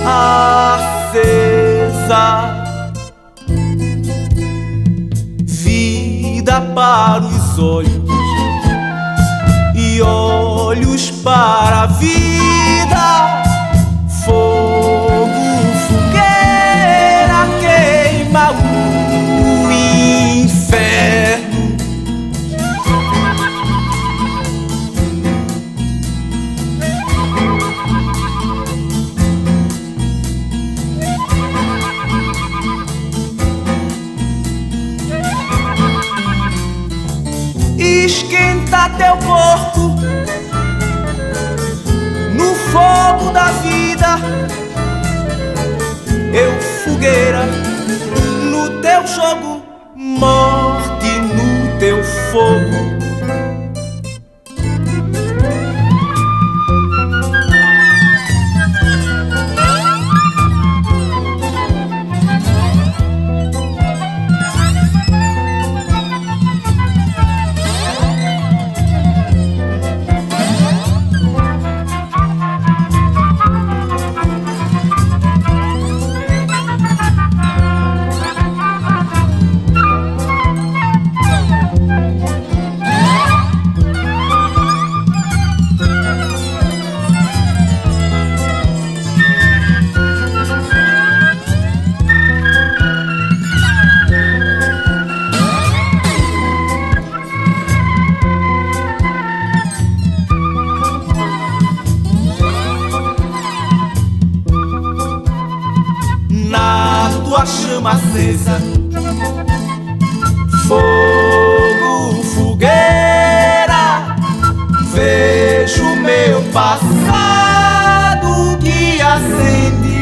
acesa, vida para os olhos e olhos para a vida. Fogo, fogueira, queima o inferno. Esquenta teu corpo no fogo da vida. Eu, fogueira, no teu jogo, morte no teu fogo. Na tua chama acesa, fogo, fogueira, vejo meu passado que acende